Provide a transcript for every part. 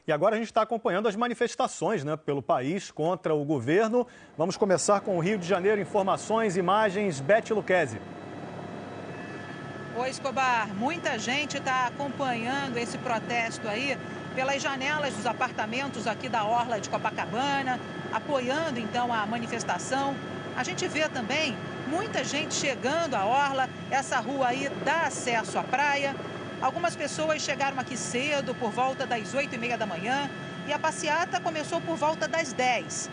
E agora a gente está acompanhando as manifestações, pelo país contra o governo. Vamos começar com o Rio de Janeiro. Informações, imagens, Beth Lucchesi. Oi, Escobar. Muita gente está acompanhando esse protesto aí pelas janelas dos apartamentos aqui da orla de Copacabana, apoiando então a manifestação. A gente vê também muita gente chegando à orla. Essa rua aí dá acesso à praia. Algumas pessoas chegaram aqui cedo, por volta das 8h30 da manhã, e a passeata começou por volta das 10.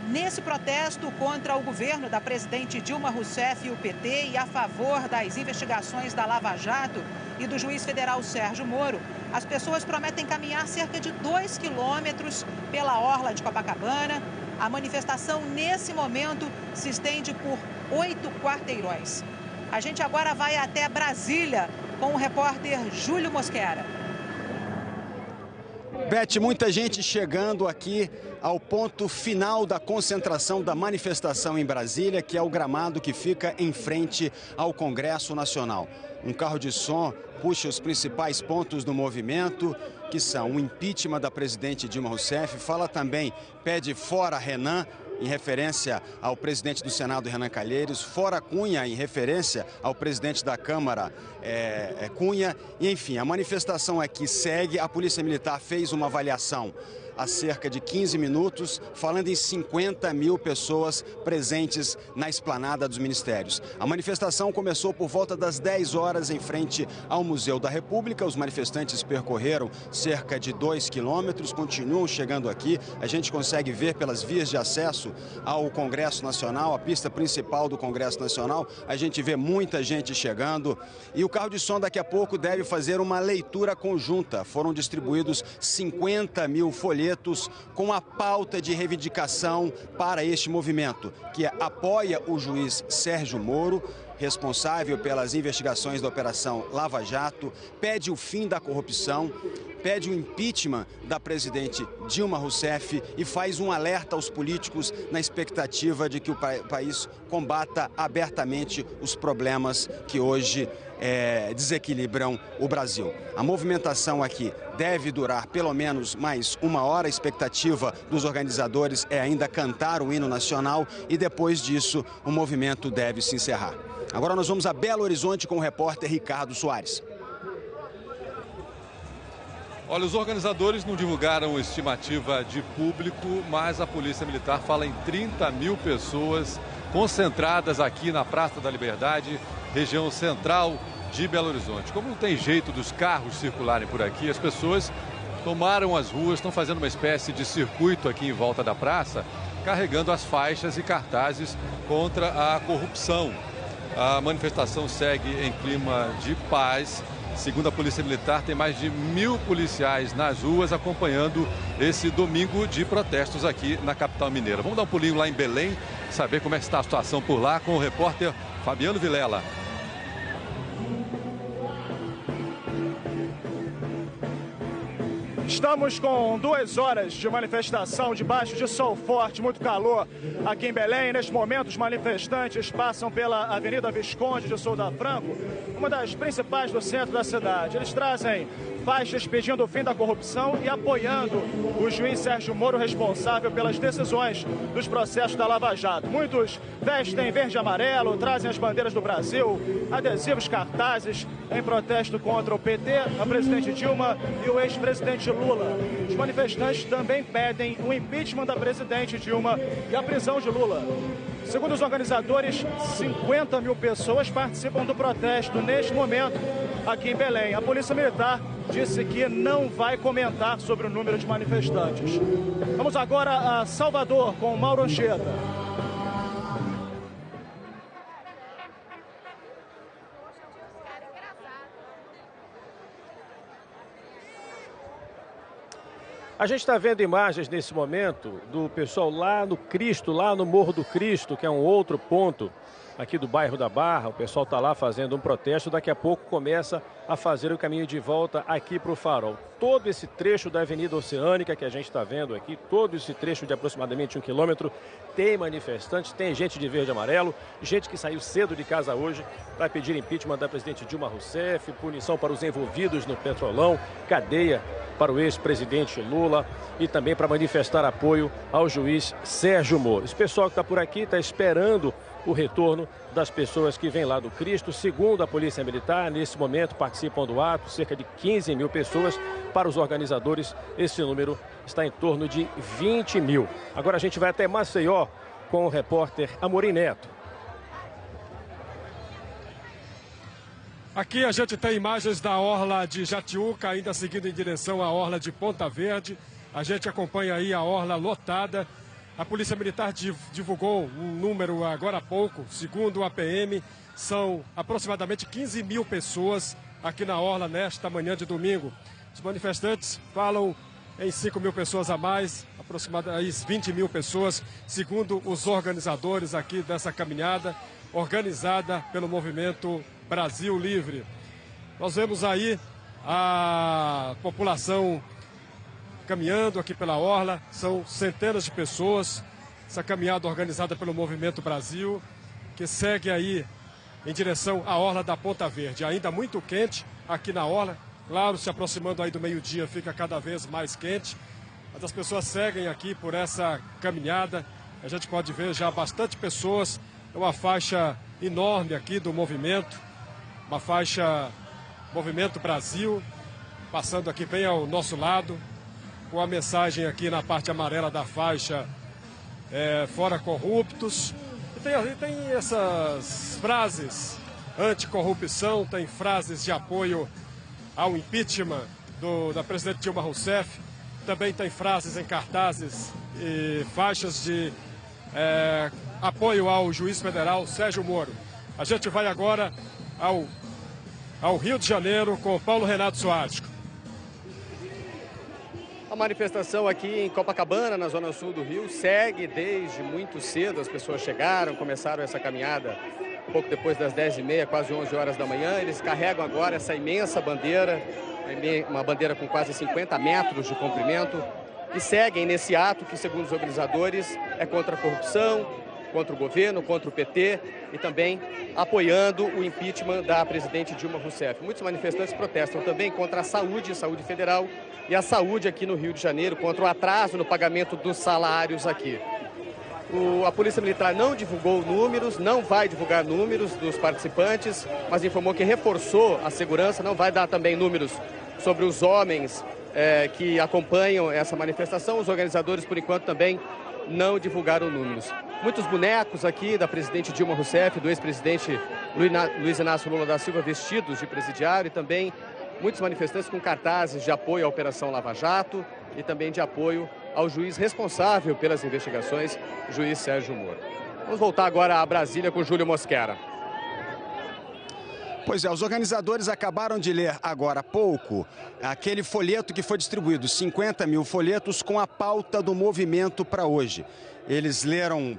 Nesse protesto contra o governo da presidente Dilma Rousseff e o PT e a favor das investigações da Lava Jato e do juiz federal Sérgio Moro, as pessoas prometem caminhar cerca de 2 quilômetros pela orla de Copacabana. A manifestação, nesse momento, se estende por 8 quarteirões. A gente agora vai até Brasília com o repórter Júlio Mosquera. Beth, muita gente chegando aqui ao ponto final da concentração da manifestação em Brasília, que é o gramado que fica em frente ao Congresso Nacional. Um carro de som puxa os principais pontos do movimento, que são o impeachment da presidente Dilma Rousseff, fala também, pede fora Renan, em referência ao presidente do Senado, Renan Calheiros, fora Cunha, em referência ao presidente da Câmara, Cunha. E, enfim, a manifestação aqui segue. A Polícia Militar fez uma avaliação há cerca de 15 minutos, falando em 50 mil pessoas presentes na esplanada dos ministérios. A manifestação começou por volta das 10 horas em frente ao Museu da República. Os manifestantes percorreram cerca de 2 quilômetros, continuam chegando aqui. A gente consegue ver pelas vias de acesso ao Congresso Nacional, a pista principal do Congresso Nacional. A gente vê muita gente chegando e o carro de som daqui a pouco deve fazer uma leitura conjunta. Foram distribuídos 50 mil folhetos com a pauta de reivindicação para este movimento, que apoia o juiz Sérgio Moro, responsável pelas investigações da Operação Lava Jato, pede o fim da corrupção, pede o impeachment da presidente Dilma Rousseff e faz um alerta aos políticos na expectativa de que o país combata abertamente os problemas que hoje desequilibram o Brasil. A movimentação aqui deve durar pelo menos mais 1 hora. A expectativa dos organizadores é ainda cantar o hino nacional e depois disso o movimento deve se encerrar. Agora nós vamos a Belo Horizonte com o repórter Ricardo Soares. Olha, os organizadores não divulgaram estimativa de público, mas a Polícia Militar fala em 30 mil pessoas concentradas aqui na Praça da Liberdade, região central de Belo Horizonte. Como não tem jeito dos carros circularem por aqui, as pessoas tomaram as ruas, estão fazendo uma espécie de circuito aqui em volta da praça, carregando as faixas e cartazes contra a corrupção. A manifestação segue em clima de paz. Segundo a Polícia Militar, tem mais de 1.000 policiais nas ruas acompanhando esse domingo de protestos aqui na capital mineira. Vamos dar um pulinho lá em Belém, saber como é que está a situação por lá com o repórter Fabiano Vilela. Estamos com 2 horas de manifestação debaixo de sol forte, muito calor aqui em Belém. Neste momento, os manifestantes passam pela Avenida Visconde de Souza Franco, uma das principais do centro da cidade. Eles trazem faixas pedindo o fim da corrupção e apoiando o juiz Sérgio Moro, responsável pelas decisões dos processos da Lava Jato. Muitos vestem verde e amarelo, trazem as bandeiras do Brasil, adesivos, cartazes em protesto contra o PT, a presidente Dilma e o ex-presidente Lula. Os manifestantes também pedem o impeachment da presidente Dilma e a prisão de Lula. Segundo os organizadores, 50 mil pessoas participam do protesto neste momento aqui em Belém. A Polícia Militar disse que não vai comentar sobre o número de manifestantes. Vamos agora a Salvador com Mauro Anchieta. A gente está vendo imagens nesse momento do pessoal lá no Cristo, lá no Morro do Cristo, que é um outro ponto aqui do bairro da Barra. O pessoal está lá fazendo um protesto. Daqui a pouco começa a fazer o caminho de volta aqui para o Farol. Todo esse trecho da Avenida Oceânica que a gente está vendo aqui, todo esse trecho de aproximadamente 1 quilômetro, tem manifestantes, tem gente de verde e amarelo, gente que saiu cedo de casa hoje para pedir impeachment da presidente Dilma Rousseff, punição para os envolvidos no Petrolão, cadeia para o ex-presidente Lula e também para manifestar apoio ao juiz Sérgio Moro. Esse pessoal que está por aqui está esperando o retorno das pessoas que vêm lá do Cristo. Segundo a Polícia Militar, nesse momento participam do ato cerca de 15 mil pessoas. Para os organizadores, esse número está em torno de 20 mil. Agora a gente vai até Maceió com o repórter Amorim Neto. Aqui a gente tem imagens da orla de Jatiuca, ainda seguindo em direção à orla de Ponta Verde. A gente acompanha aí a orla lotada. A Polícia Militar divulgou um número agora há pouco, segundo a PM, são aproximadamente 15 mil pessoas aqui na orla nesta manhã de domingo. Os manifestantes falam em 5 mil pessoas a mais, aproximadamente 20 mil pessoas, segundo os organizadores aqui dessa caminhada, organizada pelo movimento Brasil Livre. Nós vemos aí a população caminhando aqui pela orla, são centenas de pessoas, essa caminhada organizada pelo Movimento Brasil, que segue aí em direção à orla da Ponta Verde, ainda muito quente aqui na orla, claro, se aproximando aí do meio-dia fica cada vez mais quente, mas as pessoas seguem aqui por essa caminhada, a gente pode ver já bastante pessoas, é uma faixa enorme aqui do movimento, uma faixa Movimento Brasil, passando aqui bem ao nosso lado, com a mensagem aqui na parte amarela da faixa, fora corruptos. E tem essas frases anticorrupção, tem frases de apoio ao impeachment da presidente Dilma Rousseff. Também tem frases em cartazes e faixas de apoio ao juiz federal Sérgio Moro. A gente vai agora ao Rio de Janeiro com Paulo Renato Soares. A manifestação aqui em Copacabana, na zona sul do Rio, segue desde muito cedo. As pessoas chegaram, começaram essa caminhada pouco depois das 10h30, quase 11 horas da manhã. Eles carregam agora essa imensa bandeira, uma bandeira com quase 50 metros de comprimento, e seguem nesse ato que, segundo os organizadores, é contra a corrupção, contra o governo, contra o PT e também apoiando o impeachment da presidente Dilma Rousseff. Muitos manifestantes protestam também contra a saúde federal e a saúde aqui no Rio de Janeiro, contra o atraso no pagamento dos salários aqui. A Polícia Militar não divulgou números, não vai divulgar números dos participantes, mas informou que reforçou a segurança, não vai dar também números sobre os homens que acompanham essa manifestação. Os organizadores, por enquanto, também não divulgaram números. Muitos bonecos aqui da presidente Dilma Rousseff, do ex-presidente Luiz Inácio Lula da Silva, vestidos de presidiário, e também muitos manifestantes com cartazes de apoio à Operação Lava Jato e também de apoio ao juiz responsável pelas investigações, o juiz Sérgio Moro. Vamos voltar agora a Brasília com Júlio Mosquera. Pois é, os organizadores acabaram de ler agora há pouco aquele folheto que foi distribuído, 50 mil folhetos com a pauta do movimento para hoje. Eles leram,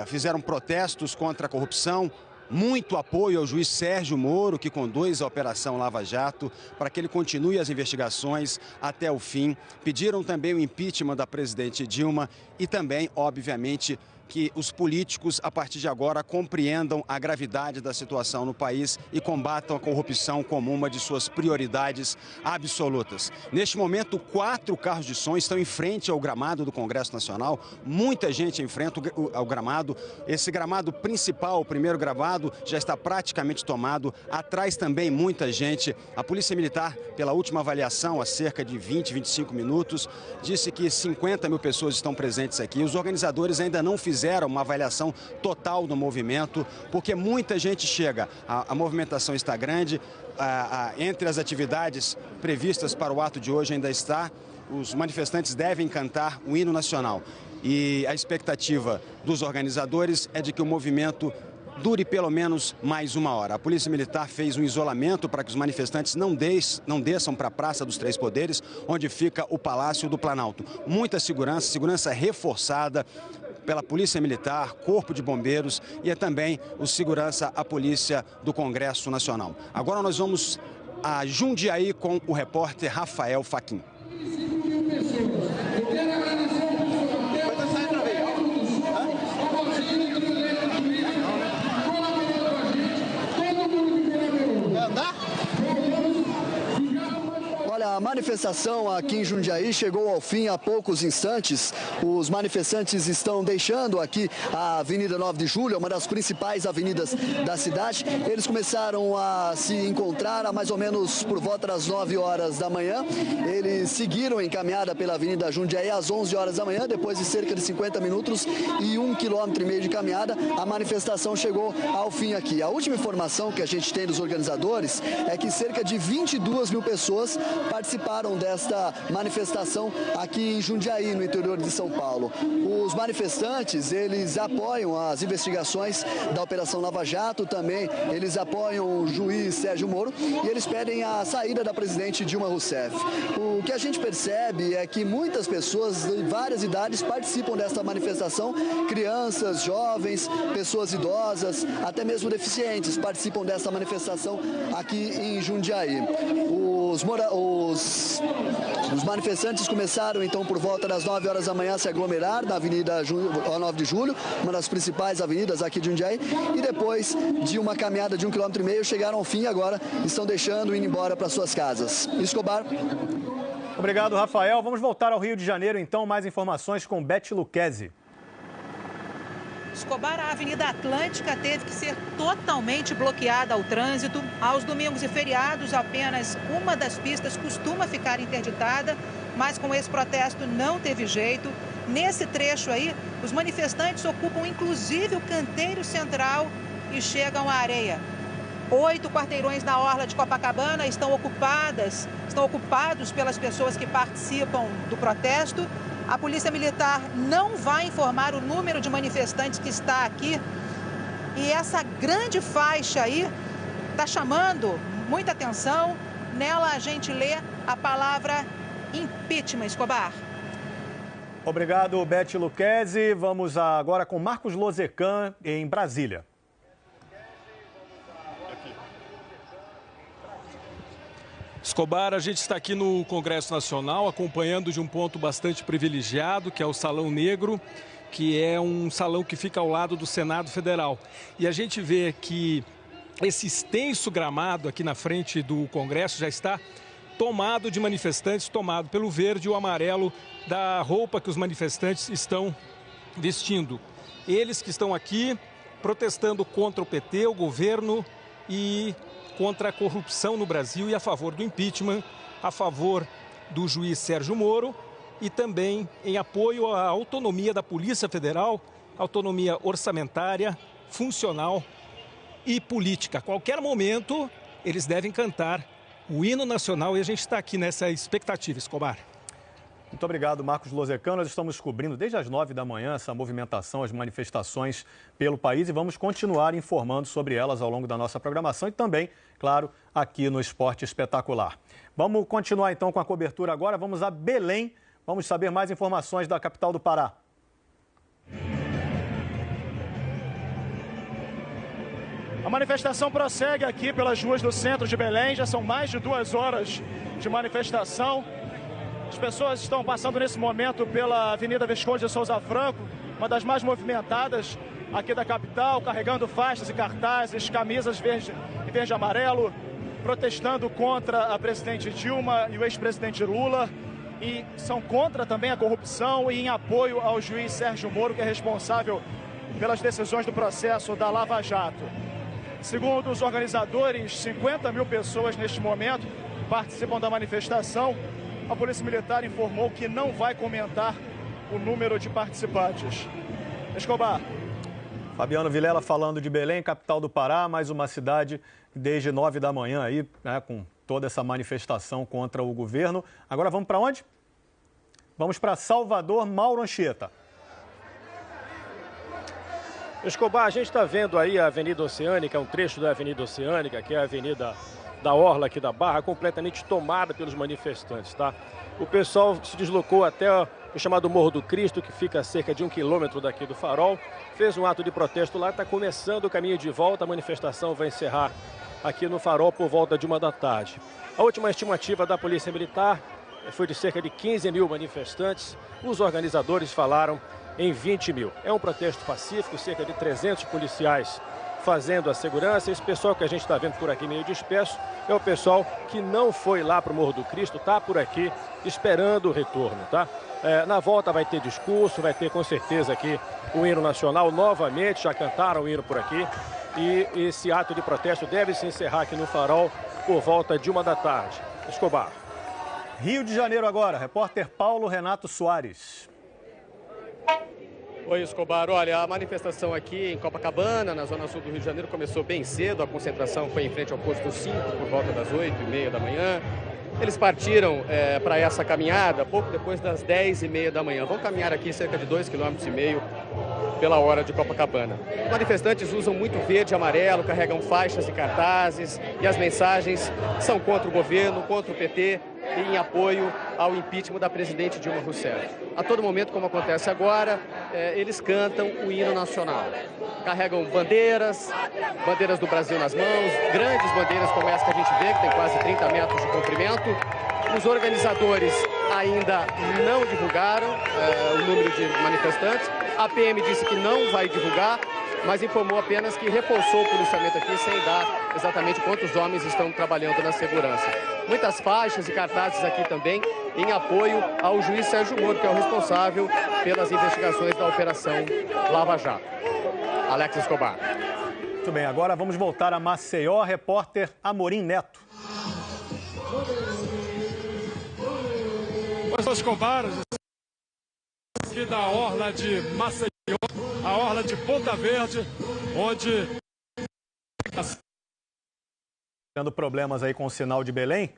fizeram protestos contra a corrupção, muito apoio ao juiz Sérgio Moro, que conduz a Operação Lava Jato, para que ele continue as investigações até o fim. Pediram também o impeachment da presidente Dilma e também, obviamente, que os políticos, a partir de agora, compreendam a gravidade da situação no país e combatam a corrupção como uma de suas prioridades absolutas. Neste momento, 4 carros de som estão em frente ao gramado do Congresso Nacional. Muita gente em frente ao gramado. Esse gramado principal, o primeiro gramado, já está praticamente tomado. Atrás também muita gente. A Polícia Militar, pela última avaliação, há cerca de 20, 25 minutos, disse que 50 mil pessoas estão presentes aqui. Os organizadores ainda não fizeram uma avaliação total do movimento, porque muita gente chega. A movimentação está grande, entre as atividades previstas para o ato de hoje ainda está, os manifestantes devem cantar o hino nacional. E a expectativa dos organizadores é de que o movimento dure pelo menos mais 1 hora. A Polícia Militar fez um isolamento para que os manifestantes não desçam para a Praça dos Três Poderes, onde fica o Palácio do Planalto. Muita segurança, segurança reforçada, pela Polícia Militar, Corpo de Bombeiros e também o segurança, a Polícia do Congresso Nacional. Agora nós vamos a Jundiaí com o repórter Rafael Fachin. Olha, a manifestação aqui em Jundiaí chegou ao fim há poucos instantes. Os manifestantes estão deixando aqui a Avenida 9 de Julho, uma das principais avenidas da cidade. Eles começaram a se encontrar a mais ou menos por volta das 9 horas da manhã. Eles seguiram em caminhada pela Avenida Jundiaí às 11 horas da manhã, depois de cerca de 50 minutos e 1,5 km de caminhada, a manifestação chegou ao fim aqui. A última informação que a gente tem dos organizadores é que cerca de 22 mil pessoas participaram desta manifestação aqui em Jundiaí, no interior de São Paulo. Os manifestantes, eles apoiam as investigações da Operação Lava Jato, também eles apoiam o juiz Sérgio Moro e eles pedem a saída da presidente Dilma Rousseff. O que a gente percebe é que muitas pessoas de várias idades participam desta manifestação, crianças, jovens, pessoas idosas, até mesmo deficientes participam desta manifestação aqui em Jundiaí. Os manifestantes começaram então por volta das 9 horas da manhã a se aglomerar na Avenida 9 de Julho, uma das principais avenidas aqui de Jundiaí, e depois de uma caminhada de 1,5 km chegaram ao fim e agora estão deixando e indo embora para suas casas. Escobar. Obrigado, Rafael. Vamos voltar ao Rio de Janeiro, então, mais informações com Beth Lucchesi. Escobar, a Avenida Atlântica teve que ser totalmente bloqueada ao trânsito. Aos domingos e feriados, apenas uma das pistas costuma ficar interditada, mas com esse protesto não teve jeito. Nesse trecho aí, os manifestantes ocupam inclusive o canteiro central e chegam à areia. 8 quarteirões na orla de Copacabana estão ocupados pelas pessoas que participam do protesto. A Polícia Militar não vai informar o número de manifestantes que está aqui. E essa grande faixa aí está chamando muita atenção. Nela a gente lê a palavra impeachment, Escobar. Obrigado, Beth Lucchesi. Vamos agora com Marcos Lozecan, em Brasília. Escobar, a gente está aqui no Congresso Nacional acompanhando de um ponto bastante privilegiado, que é o Salão Negro, que é um salão que fica ao lado do Senado Federal. E a gente vê que esse extenso gramado aqui na frente do Congresso já está tomado de manifestantes, tomado pelo verde e o amarelo da roupa que os manifestantes estão vestindo. Eles que estão aqui protestando contra o PT, o governo e contra a corrupção no Brasil e a favor do impeachment, a favor do juiz Sérgio Moro e também em apoio à autonomia da Polícia Federal, autonomia orçamentária, funcional e política. A qualquer momento, eles devem cantar o hino nacional e a gente está aqui nessa expectativa, Escobar. Muito obrigado, Marcos Lozecan. Nós estamos cobrindo desde as 9 da manhã essa movimentação, as manifestações pelo país e vamos continuar informando sobre elas ao longo da nossa programação e também, claro, aqui no Esporte Espetacular. Vamos continuar então com a cobertura agora. Vamos a Belém. Vamos saber mais informações da capital do Pará. A manifestação prossegue aqui pelas ruas do centro de Belém. Já são mais de 2 horas de manifestação. As pessoas estão passando nesse momento pela Avenida Visconde de Souza Franco, uma das mais movimentadas aqui da capital, carregando faixas e cartazes, camisas verde e amarelo, protestando contra a presidente Dilma e o ex-presidente Lula. E são contra também a corrupção e em apoio ao juiz Sérgio Moro, que é responsável pelas decisões do processo da Lava Jato. Segundo os organizadores, 50 mil pessoas neste momento participam da manifestação. A Polícia Militar informou que não vai comentar o número de participantes. Escobar. Fabiano Vilela falando de Belém, capital do Pará, mais uma cidade desde 9 da manhã aí, né, com toda essa manifestação contra o governo. Agora vamos para onde? Vamos para Salvador, Mauro Anchieta. Escobar, a gente está vendo aí a Avenida Oceânica, um trecho da Avenida Oceânica, que é a avenida da orla aqui da Barra, completamente tomada pelos manifestantes, tá? O pessoal se deslocou até o chamado Morro do Cristo, que fica a cerca de 1 quilômetro daqui do Farol. Fez um ato de protesto lá, está começando o caminho de volta. A manifestação vai encerrar aqui no Farol por volta de 1 da tarde. A última estimativa da Polícia Militar foi de cerca de 15 mil manifestantes. Os organizadores falaram em 20 mil. É um protesto pacífico, cerca de 300 policiais fazendo a segurança. Esse pessoal que a gente está vendo por aqui meio disperso é o pessoal que não foi lá para o Morro do Cristo, está por aqui esperando o retorno, tá? Na volta vai ter discurso, vai ter com certeza aqui o hino nacional novamente, já cantaram o hino por aqui. E esse ato de protesto deve se encerrar aqui no Farol por volta de 1 da tarde. Escobar. Rio de Janeiro agora, repórter Paulo Renato Soares. Oi, Escobar. Olha, a manifestação aqui em Copacabana, na zona sul do Rio de Janeiro, começou bem cedo. A concentração foi em frente ao posto 5, por volta das 8h30 da manhã. Eles partiram para essa caminhada pouco depois das 10h30 da manhã. Vão caminhar aqui cerca de 2,5 km pela hora de Copacabana. Os manifestantes usam muito verde e amarelo, carregam faixas e cartazes, e as mensagens são contra o governo, contra o PT e em apoio ao impeachment da presidente Dilma Rousseff. A todo momento, como acontece agora, eles cantam o hino nacional. Carregam bandeiras do Brasil nas mãos, grandes bandeiras como essa que a gente vê, que tem quase 30 metros de comprimento. Os organizadores ainda não divulgaram o número de manifestantes. A PM disse que não vai divulgar, mas informou apenas que reforçou o policiamento aqui sem dar exatamente quantos homens estão trabalhando na segurança. Muitas faixas e cartazes aqui também em apoio ao juiz Sérgio Moro, que é o responsável pelas investigações da Operação Lava Jato. Alex Escobar. Muito bem, agora vamos voltar a Maceió, repórter Amorim Neto. Pastor Escobar, aqui da orla de Maceió, a orla de Ponta Verde, onde... Tendo problemas aí com o sinal de Belém.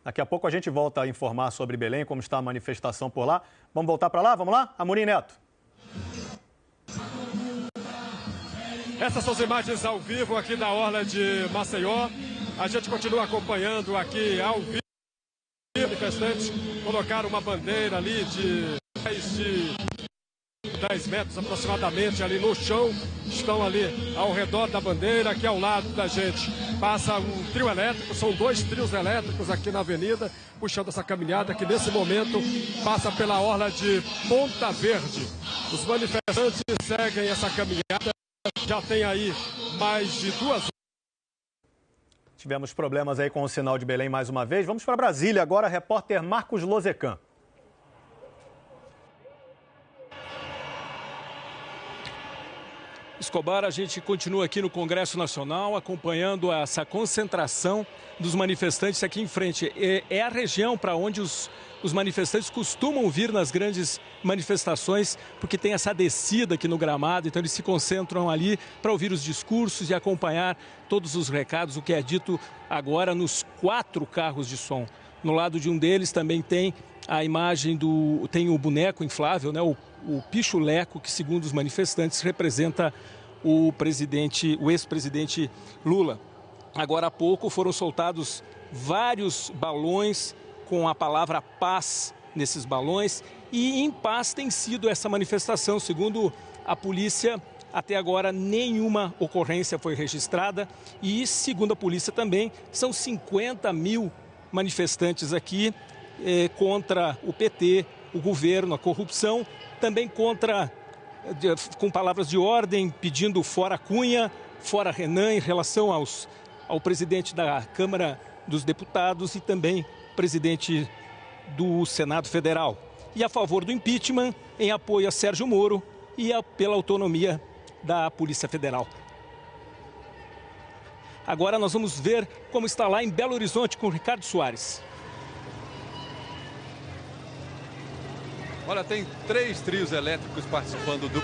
Daqui a pouco a gente volta a informar sobre Belém, como está a manifestação por lá. Vamos voltar para lá? Vamos lá? Amorim Neto. Essas são as imagens ao vivo aqui da orla de Maceió. A gente continua acompanhando aqui ao vivo. Manifestantes colocaram uma bandeira ali de 10 metros aproximadamente ali no chão. Estão ali ao redor da bandeira, aqui ao lado da gente passa um trio elétrico, são 2 trios elétricos aqui na avenida, puxando essa caminhada que nesse momento passa pela orla de Ponta Verde. Os manifestantes seguem essa caminhada, já tem aí mais de 2 horas. Tivemos problemas aí com o sinal de Belém mais uma vez. Vamos para Brasília agora, repórter Marcos Lozecan. Escobar, a gente continua aqui no Congresso Nacional acompanhando essa concentração dos manifestantes aqui em frente. É a região para onde os manifestantes costumam vir nas grandes manifestações, porque tem essa descida aqui no gramado, então eles se concentram ali para ouvir os discursos e acompanhar todos os recados, o que é dito agora nos 4 carros de som. No lado de um deles também tem a imagem tem o boneco inflável, né, o pichuleco, que segundo os manifestantes representa o ex-presidente Lula. Agora há pouco foram soltados vários balões com a palavra paz nesses balões, e em paz tem sido essa manifestação. Segundo a polícia, até agora nenhuma ocorrência foi registrada, e segundo a polícia também são 50 mil manifestantes aqui contra o PT, o governo, a corrupção, também com palavras de ordem, pedindo fora Cunha, fora Renan, em relação ao presidente da Câmara dos Deputados e também presidente do Senado Federal. E a favor do impeachment, em apoio a Sérgio Moro e pela autonomia da Polícia Federal. Agora nós vamos ver como está lá em Belo Horizonte com o Ricardo Soares. Olha, tem 3 trios elétricos participando do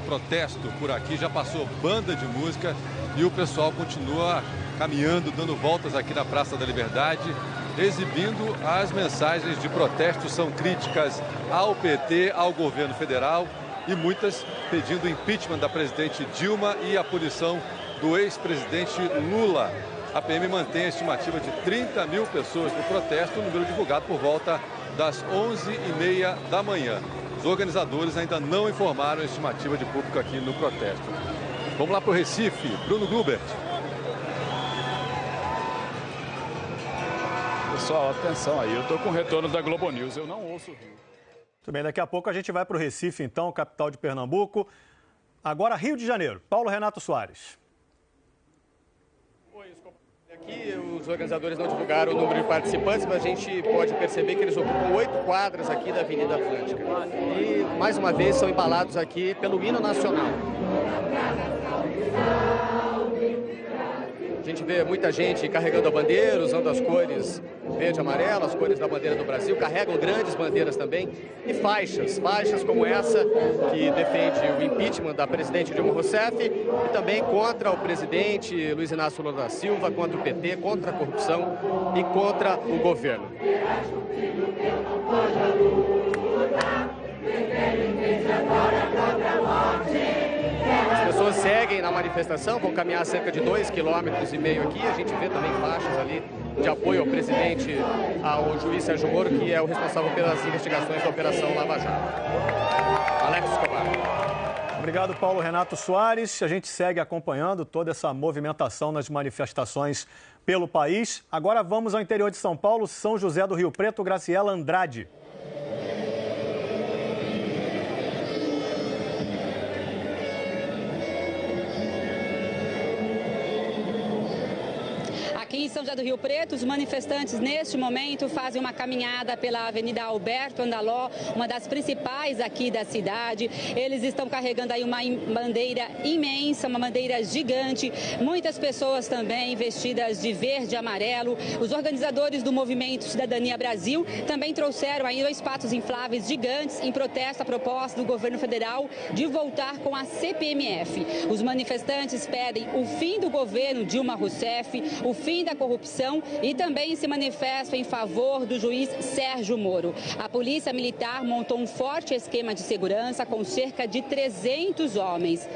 protesto por aqui. Já passou banda de música e o pessoal continua caminhando, dando voltas aqui na Praça da Liberdade, exibindo as mensagens de protesto. São críticas ao PT, ao governo federal e muitas pedindo impeachment da presidente Dilma e a punição do ex-presidente Lula. A PM mantém a estimativa de 30 mil pessoas no protesto, um número divulgado por volta das 11h30 da manhã. Os organizadores ainda não informaram a estimativa de público aqui no protesto. Vamos lá para o Recife, Bruno Gubert. Pessoal, atenção aí, eu estou com o retorno da Globo News, eu não ouço o Rio. Muito bem, daqui a pouco a gente vai para o Recife, então, capital de Pernambuco. Agora, Rio de Janeiro. Paulo Renato Soares. Aqui os organizadores não divulgaram o número de participantes, mas a gente pode perceber que eles ocupam 8 quadras aqui da Avenida Atlântica. E, mais uma vez, são embalados aqui pelo hino nacional. A gente vê muita gente carregando a bandeira, usando as cores verde e amarelo, as cores da bandeira do Brasil, carregam grandes bandeiras também e faixas como essa que defende o impeachment da presidente Dilma Rousseff e também contra o presidente Luiz Inácio Lula da Silva, contra o PT, contra a corrupção e contra o governo. As pessoas seguem na manifestação, vão caminhar cerca de 2,5 km aqui. A gente vê também faixas ali de apoio ao presidente, ao juiz Sérgio Moro, que é o responsável pelas investigações da Operação Lava Jato. Alex Escobar. Obrigado, Paulo Renato Soares. A gente segue acompanhando toda essa movimentação nas manifestações pelo país. Agora vamos ao interior de São Paulo, São José do Rio Preto, Graciela Andrade. Aqui em São José do Rio Preto, os manifestantes, neste momento, fazem uma caminhada pela Avenida Alberto Andaló, uma das principais aqui da cidade. Eles estão carregando aí uma bandeira imensa, uma bandeira gigante. Muitas pessoas também vestidas de verde e amarelo. Os organizadores do Movimento Cidadania Brasil também trouxeram aí 2 patos infláveis gigantes em protesto à proposta do governo federal de voltar com a CPMF. Os manifestantes pedem o fim do governo Dilma Rousseff, o fim da corrupção e também se manifestam em favor do juiz Sérgio Moro. A Polícia Militar montou um forte esquema de segurança com cerca de 300 homens.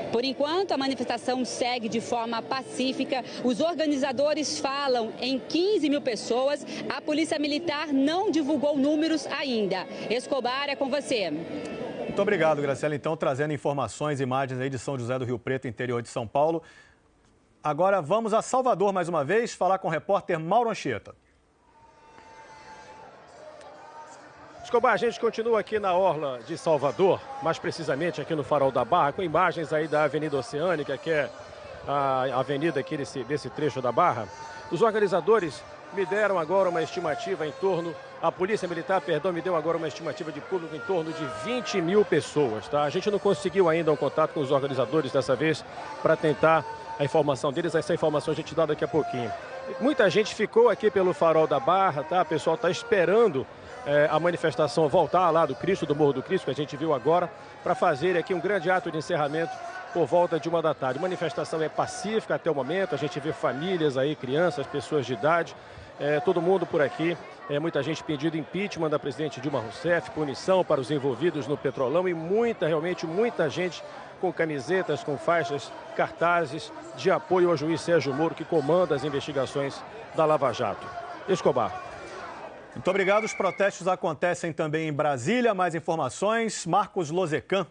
Por enquanto, a manifestação segue de forma pacífica. Os organizadores falam em 15 mil pessoas. A Polícia Militar não divulgou números ainda. Escobar, é com você. Muito obrigado, Graciela. Então, trazendo informações, imagens aí de São José do Rio Preto, interior de São Paulo. Agora vamos a Salvador mais uma vez, falar com o repórter Mauro Anchieta. Escobar, a gente continua aqui na orla de Salvador, mais precisamente aqui no Farol da Barra, com imagens aí da Avenida Oceânica, que é a avenida aqui desse trecho da Barra. Os organizadores me deram agora uma estimativa em torno, a Polícia Militar, me deu agora uma estimativa de público em torno de 20 mil pessoas, tá? A gente não conseguiu ainda um contato com os organizadores dessa vez para tentar a informação deles, essa informação a gente dá daqui a pouquinho. Muita gente ficou aqui pelo Farol da Barra, tá? O pessoal está esperando a manifestação voltar lá do Cristo, do Morro do Cristo, que a gente viu agora, para fazer aqui um grande ato de encerramento por volta de 1 da tarde. A manifestação é pacífica até o momento, a gente vê famílias aí, crianças, pessoas de idade, todo mundo por aqui. Muita gente pedindo impeachment da presidente Dilma Rousseff, punição para os envolvidos no Petrolão e realmente muita gente com camisetas, com faixas, cartazes de apoio ao juiz Sérgio Moro, que comanda as investigações da Lava Jato. Escobar. Muito obrigado. Os protestos acontecem também em Brasília. Mais informações, Marcos Lozecan.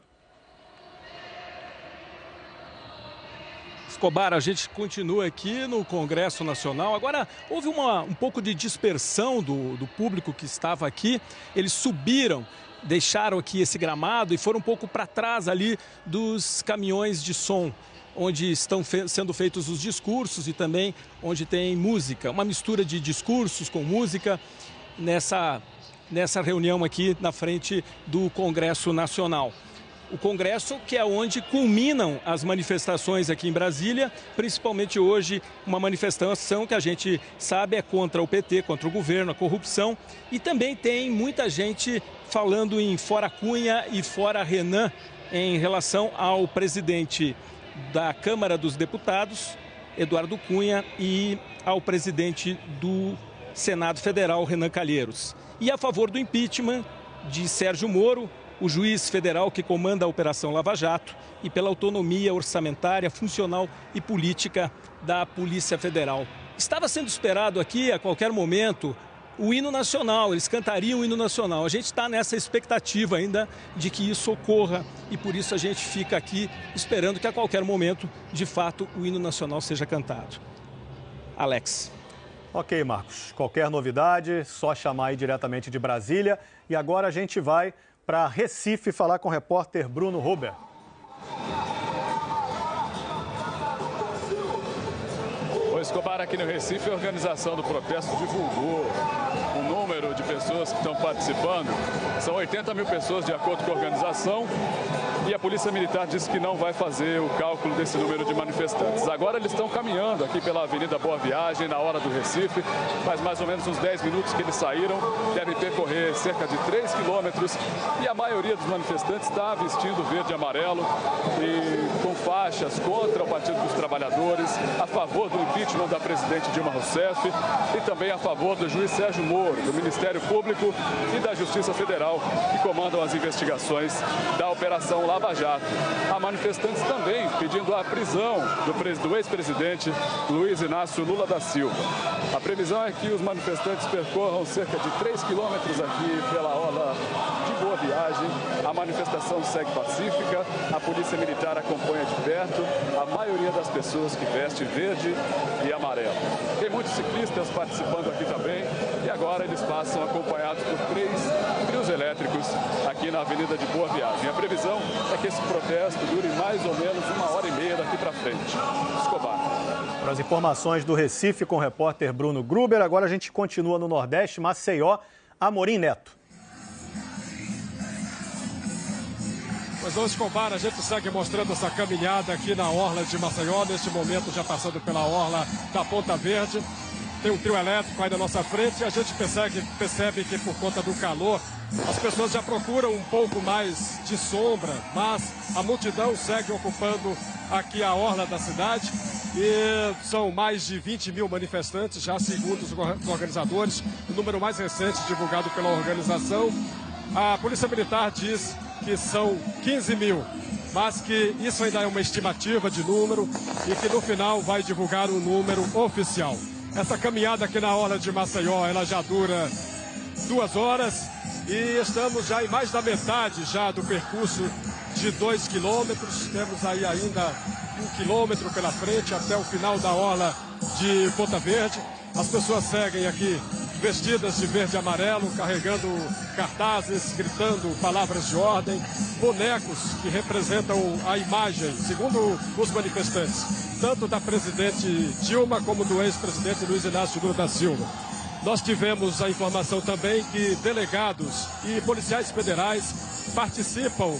Escobar, a gente continua aqui no Congresso Nacional. Agora, houve um pouco de dispersão do público que estava aqui. Eles subiram, deixaram aqui esse gramado e foram um pouco para trás ali dos caminhões de som, onde estão sendo feitos os discursos e também onde tem música. Uma mistura de discursos com música nessa reunião aqui na frente do Congresso Nacional. O Congresso, que é onde culminam as manifestações aqui em Brasília, principalmente hoje uma manifestação que a gente sabe é contra o PT, contra o governo, a corrupção, e também tem muita gente falando em fora Cunha e fora Renan em relação ao presidente da Câmara dos Deputados, Eduardo Cunha, e ao presidente do Senado Federal, Renan Calheiros. E a favor do impeachment de Sérgio Moro, o juiz federal que comanda a Operação Lava Jato, e pela autonomia orçamentária, funcional e política da Polícia Federal. Estava sendo esperado aqui, a qualquer momento, o hino nacional, eles cantariam o hino nacional. A gente está nessa expectativa ainda de que isso ocorra e por isso a gente fica aqui esperando que a qualquer momento, de fato, o hino nacional seja cantado. Alex. Ok, Marcos. Qualquer novidade, só chamar aí diretamente de Brasília. E agora a gente vai para Recife falar com o repórter Bruno Ruber. Escobar, aqui no Recife, a organização do protesto divulgou o número de pessoas que estão participando. São 80 mil pessoas, de acordo com a organização, e a Polícia Militar disse que não vai fazer o cálculo desse número de manifestantes. Agora eles estão caminhando aqui pela Avenida Boa Viagem, na hora do Recife. Faz mais ou menos uns 10 minutos que eles saíram, devem percorrer cerca de 3 quilômetros, e a maioria dos manifestantes está vestindo verde e amarelo e com faixas contra o Partido dos Trabalhadores, a favor do impeachment da presidente Dilma Rousseff e também a favor do juiz Sérgio Moro, do Ministério Público e da Justiça Federal, que comandam as investigações da Operação Lava Jato. Há manifestantes também pedindo a prisão do ex-presidente Luiz Inácio Lula da Silva. A previsão é que os manifestantes percorram cerca de 3 quilômetros aqui pela orla de Boa Viagem. A manifestação segue pacífica, a Polícia Militar acompanha de perto, a maioria das pessoas que veste verde e amarelo. Tem muitos ciclistas participando aqui também e agora eles passam acompanhados por 3 trios elétricos aqui na Avenida de Boa Viagem. A previsão é que esse protesto dure mais ou menos 1h30 daqui para frente. Escobar. Para as informações do Recife com o repórter Bruno Gruber, agora a gente continua no Nordeste, Maceió, Amorim Neto. Pois não, Escobar, a gente segue mostrando essa caminhada aqui na orla de Maceió, neste momento já passando pela orla da Ponta Verde. Tem um trio elétrico aí na nossa frente e a gente percebe que por conta do calor as pessoas já procuram um pouco mais de sombra, mas a multidão segue ocupando aqui a orla da cidade e são mais de 20 mil manifestantes, já segundo os organizadores, o número mais recente divulgado pela organização. A Polícia Militar diz que são 15 mil, mas que isso ainda é uma estimativa de número e que no final vai divulgar o número oficial. Essa caminhada aqui na orla de Maceió, ela já dura 2 horas e estamos já em mais da metade já do percurso de 2 quilômetros. Temos aí ainda 1 quilômetro pela frente até o final da orla de Ponta Verde. As pessoas seguem aqui vestidas de verde e amarelo, carregando cartazes, gritando palavras de ordem, bonecos que representam a imagem, segundo os manifestantes, tanto da presidente Dilma como do ex-presidente Luiz Inácio Lula da Silva. Nós tivemos a informação também que delegados e policiais federais participam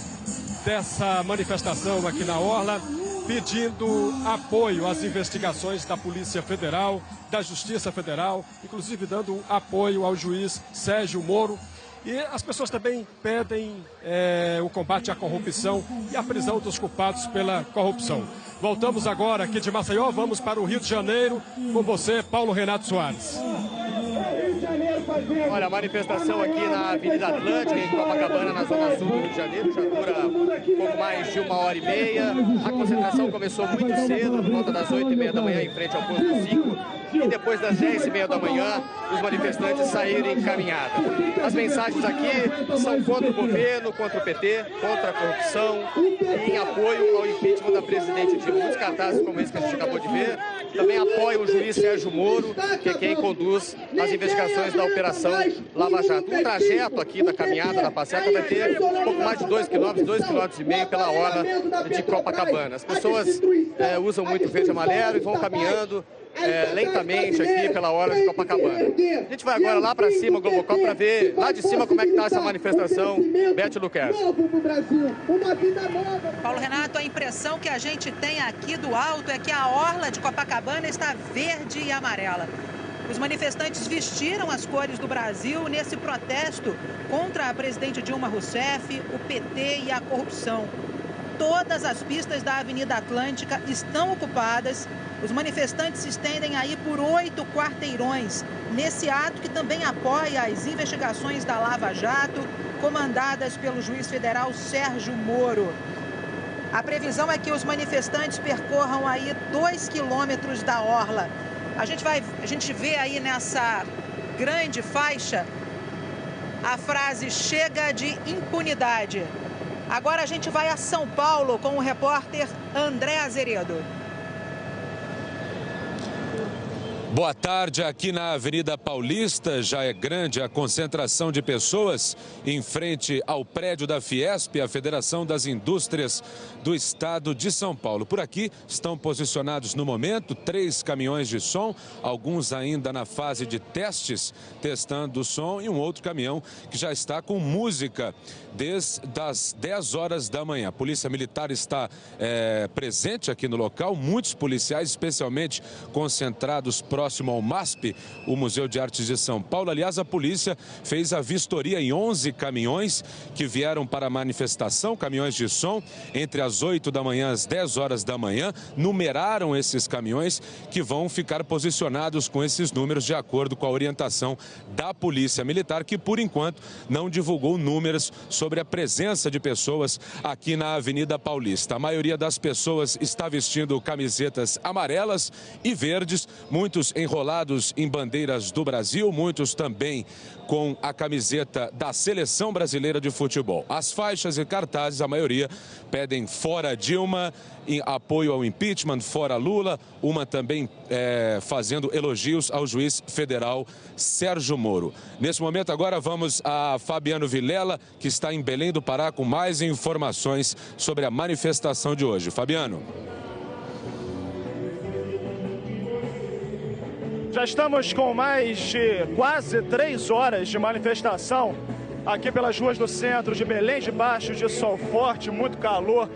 dessa manifestação aqui na orla, pedindo apoio às investigações da Polícia Federal, da Justiça Federal, inclusive dando apoio ao juiz Sérgio Moro. E as pessoas também pedem o combate à corrupção e a prisão dos culpados pela corrupção. Voltamos agora aqui de Maceió, vamos para o Rio de Janeiro, com você, Paulo Renato Soares. Olha, a manifestação aqui na Avenida Atlântica, em Copacabana, na zona sul do Rio de Janeiro, já dura um pouco mais de 1h30. A concentração começou muito cedo, por volta das 8h30 da manhã, em frente ao posto 5. E depois das 10h30 da manhã, os manifestantes saíram em caminhada. As mensagens aqui são contra o governo, contra o PT, contra a corrupção e em apoio ao impeachment da presidente Dilma. Muitos cartazes como esse que a gente acabou de ver. Também apoiam o juiz Sérgio Moro, que é quem conduz as investigações da Operação Lava Jato. O trajeto aqui da caminhada, da passeata, vai ter um pouco mais de 2 quilômetros, 2,5 km pela orla de Copacabana. As pessoas usam muito verde e amarelo e vão caminhando lentamente aqui pela orla de Copacabana. A gente vai agora lá para cima, Globocop, para ver lá de cima como é que está essa manifestação. Beth Luquezzi. Paulo Renato, a impressão que a gente tem aqui do alto é que a orla de Copacabana está verde e amarela. Os manifestantes vestiram as cores do Brasil nesse protesto contra a presidente Dilma Rousseff, o PT e a corrupção. Todas as pistas da Avenida Atlântica estão ocupadas. Os manifestantes se estendem aí por 8 quarteirões, nesse ato que também apoia as investigações da Lava Jato, comandadas pelo juiz federal Sérgio Moro. A previsão é que os manifestantes percorram aí 2 quilômetros da orla. A gente vê aí nessa grande faixa a frase "chega de impunidade". Agora a gente vai a São Paulo com o repórter André Azeredo. Boa tarde, aqui na Avenida Paulista já é grande a concentração de pessoas em frente ao prédio da Fiesp, a Federação das Indústrias do Estado de São Paulo. Por aqui estão posicionados no momento 3 caminhões de som, alguns ainda na fase de testes, testando o som, e um outro caminhão que já está com música desde as 10 horas da manhã. A Polícia Militar está presente aqui no local, muitos policiais, especialmente concentrados próximo ao MASP, o Museu de Artes de São Paulo. Aliás, a polícia fez a vistoria em 11 caminhões que vieram para a manifestação, caminhões de som, entre as 8 da manhã às 10 horas da manhã. Numeraram esses caminhões que vão ficar posicionados com esses números de acordo com a orientação da Polícia Militar, que por enquanto não divulgou números sobre a presença de pessoas aqui na Avenida Paulista. A maioria das pessoas está vestindo camisetas amarelas e verdes, muitos enrolados em bandeiras do Brasil, muitos também com a camiseta da Seleção Brasileira de Futebol. As faixas e cartazes, a maioria, pedem fora Dilma, em apoio ao impeachment, fora Lula, uma também fazendo elogios ao juiz federal Sérgio Moro. Nesse momento agora vamos a Fabiano Vilela, que está em Belém do Pará, com mais informações sobre a manifestação de hoje. Fabiano. Já estamos com mais de quase 3 horas de manifestação aqui pelas ruas do centro de Belém, debaixo de sol forte, muito calor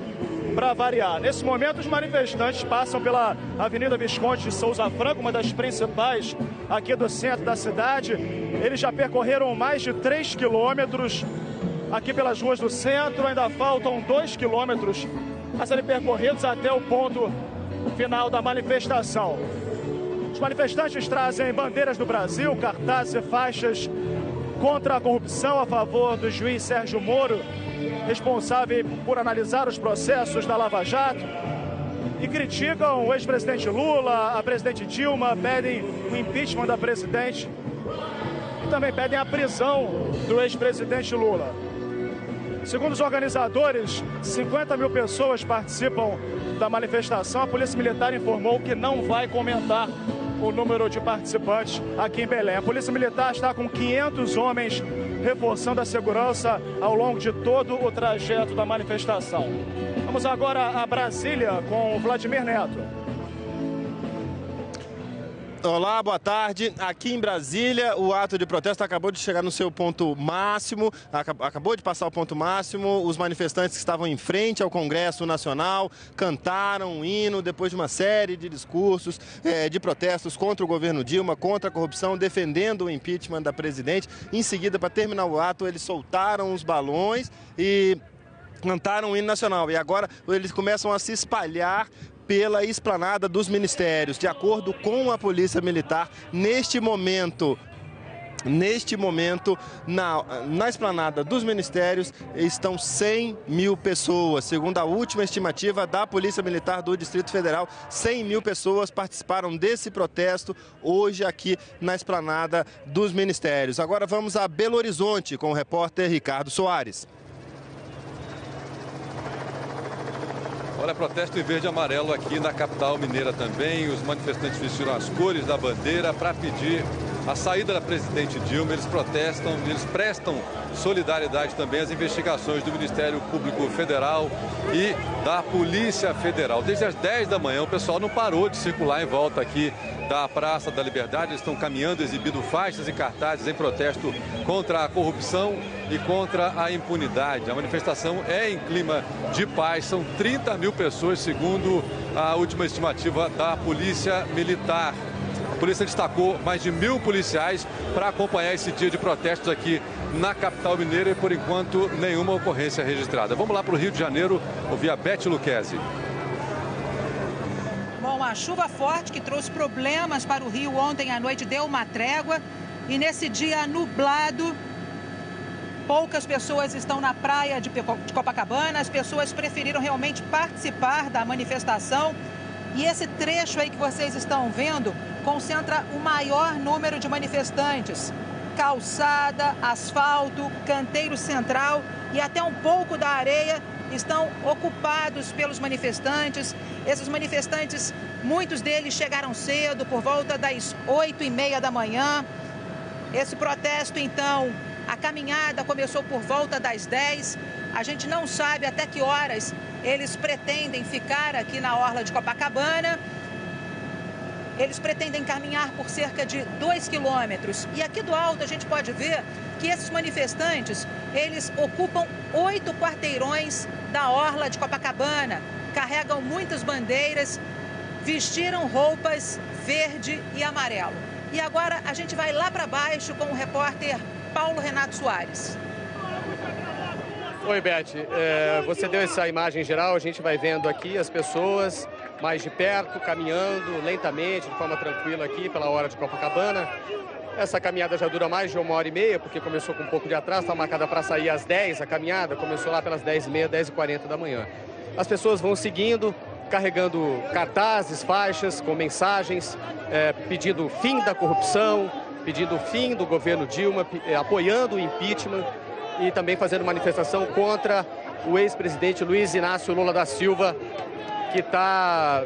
para variar. Nesse momento, os manifestantes passam pela Avenida Visconde de Souza Franco, uma das principais aqui do centro da cidade. Eles já percorreram mais de 3 quilômetros aqui pelas ruas do centro, ainda faltam 2 quilômetros a serem percorridos até o ponto final da manifestação. Os manifestantes trazem bandeiras do Brasil, cartazes e faixas contra a corrupção a favor do juiz Sérgio Moro, responsável por analisar os processos da Lava Jato, e criticam o ex-presidente Lula, a presidente Dilma, pedem o impeachment da presidente e também pedem a prisão do ex-presidente Lula. Segundo os organizadores, 50 mil pessoas participam da manifestação. A Polícia Militar informou que não vai comentar o número de participantes aqui em Belém. A Polícia Militar está com 500 homens reforçando a segurança ao longo de todo o trajeto da manifestação. Vamos agora a Brasília com o Vladimir Neto. Olá, boa tarde. Aqui em Brasília, o ato de protesto acabou de chegar no seu ponto máximo, acabou de passar o ponto máximo. Os manifestantes que estavam em frente ao Congresso Nacional cantaram um hino depois de uma série de discursos de protestos contra o governo Dilma, contra a corrupção, defendendo o impeachment da presidente. Em seguida, para terminar o ato, eles soltaram os balões e cantaram o hino nacional. E agora eles começam a se espalhar pela esplanada dos ministérios. De acordo com a Polícia Militar, neste momento, na esplanada dos ministérios estão 100 mil pessoas. Segundo a última estimativa da Polícia Militar do Distrito Federal, 100 mil pessoas participaram desse protesto hoje aqui na esplanada dos ministérios. Agora vamos a Belo Horizonte com o repórter Ricardo Soares. Olha, protesto em verde e amarelo aqui na capital mineira também. Os manifestantes vestiram as cores da bandeira para pedir a saída da presidente Dilma. Eles protestam, eles prestam solidariedade também às investigações do Ministério Público Federal e da Polícia Federal. Desde as 10 da manhã, o pessoal não parou de circular em volta aqui da Praça da Liberdade. Eles estão caminhando, exibindo faixas e cartazes em protesto contra a corrupção e contra a impunidade. A manifestação é em clima de paz. São 30 mil pessoas, segundo a última estimativa da Polícia Militar. A polícia destacou mais de 1.000 policiais para acompanhar esse dia de protestos aqui na capital mineira e, por enquanto, nenhuma ocorrência registrada. Vamos lá para o Rio de Janeiro, ouvir a Beth Luquezzi. Bom, a chuva forte que trouxe problemas para o Rio ontem à noite deu uma trégua e nesse dia nublado, poucas pessoas estão na praia de Copacabana. As pessoas preferiram realmente participar da manifestação. E esse trecho aí que vocês estão vendo concentra o maior número de manifestantes. Calçada, asfalto, canteiro central e até um pouco da areia estão ocupados pelos manifestantes. Esses manifestantes, muitos deles chegaram cedo, por volta das 8h30 da manhã. Esse protesto, então, a caminhada começou por volta das 10. A gente não sabe até que horas eles pretendem ficar aqui na orla de Copacabana. Eles pretendem caminhar por cerca de 2 quilômetros. E aqui do alto a gente pode ver que esses manifestantes, eles ocupam 8 quarteirões da orla de Copacabana, carregam muitas bandeiras, vestiram roupas verde e amarelo. E agora a gente vai lá para baixo com o repórter Paulo Renato Soares. Oi, Beth. Você deu essa imagem geral, a gente vai vendo aqui as pessoas mais de perto, caminhando lentamente, de forma tranquila aqui pela hora de Copacabana. Essa caminhada já dura mais de 1h30, porque começou com um pouco de atraso, está marcada para sair às 10, a caminhada começou lá pelas 10h30, 10h40 da manhã. As pessoas vão seguindo, carregando cartazes, faixas, com mensagens, pedindo o fim da corrupção, pedindo o fim do governo Dilma, apoiando o impeachment e também fazendo manifestação contra o ex-presidente Luiz Inácio Lula da Silva, que está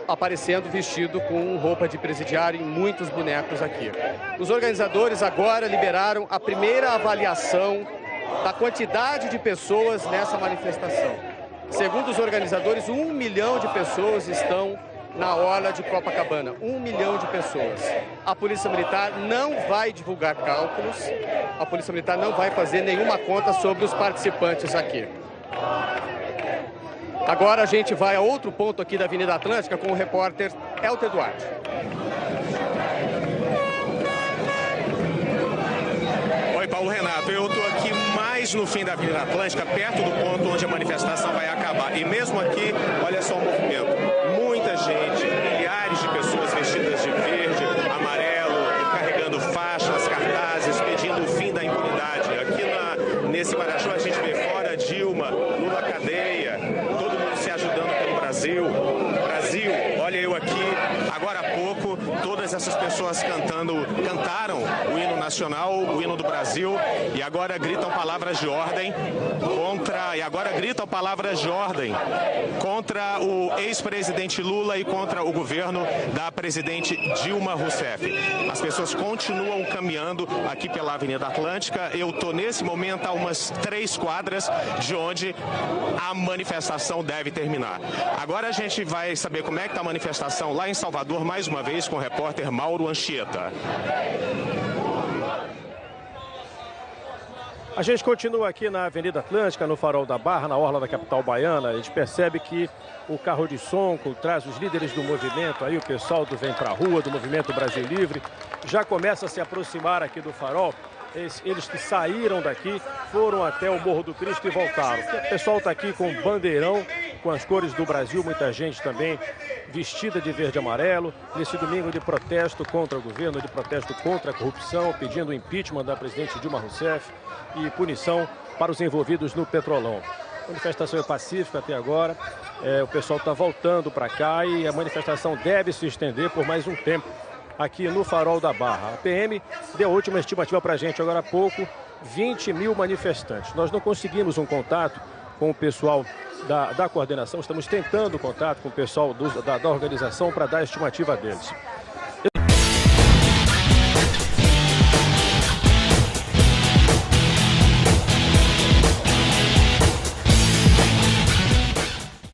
aparecendo vestido com roupa de presidiário em muitos bonecos aqui. Os organizadores agora liberaram a primeira avaliação da quantidade de pessoas nessa manifestação. Segundo os organizadores, 1 milhão de pessoas estão na orla de Copacabana. 1 milhão de pessoas. A Polícia Militar não vai divulgar cálculos, a Polícia Militar não vai fazer nenhuma conta sobre os participantes aqui. Agora a gente vai a outro ponto aqui da Avenida Atlântica com o repórter Elter Duarte. Oi, Paulo Renato. Eu estou aqui mais no fim da Avenida Atlântica, perto do ponto onde a manifestação vai acabar. E mesmo aqui, olha só o movimento. Muita gente, milhares de pessoas vestidas de verde, amarelo, carregando faixas, cartazes, pedindo o fim da impunidade. Aqui nesse Marachó a gente vê fora Dilma, Lula cadeia, todo mundo se ajudando pelo Brasil. Brasil, olha eu aqui, agora há pouco, todas essas pessoas cantaram o hino nacional, o hino do Brasil, e agora gritam palavras de ordem contra o ex-presidente Lula e contra o governo da presidente Dilma Rousseff. As pessoas continuam caminhando aqui pela Avenida Atlântica. Eu estou nesse momento a umas 3 quadras de onde a manifestação deve terminar. Agora a gente vai saber como é que está a manifestação lá em Salvador, mais uma vez com o repórter Mauro Anchieta. A gente continua aqui na Avenida Atlântica, no Farol da Barra, na orla da capital baiana. A gente percebe que o carro de som traz os líderes do movimento, aí o pessoal do Vem Pra Rua, do Movimento Brasil Livre, já começa a se aproximar aqui do farol. Eles que saíram daqui foram até o Morro do Cristo e voltaram. O pessoal está aqui com bandeirão, com as cores do Brasil, muita gente também vestida de verde e amarelo, nesse domingo de protesto contra o governo, de protesto contra a corrupção, pedindo o impeachment da presidente Dilma Rousseff e punição para os envolvidos no Petrolão. A manifestação é pacífica até agora, o pessoal está voltando para cá e a manifestação deve se estender por mais um tempo aqui no Farol da Barra. A PM deu a última estimativa para a gente agora há pouco, 20 mil manifestantes. Nós não conseguimos um contato com o pessoal da coordenação, estamos tentando contato com o pessoal da organização para dar a estimativa deles.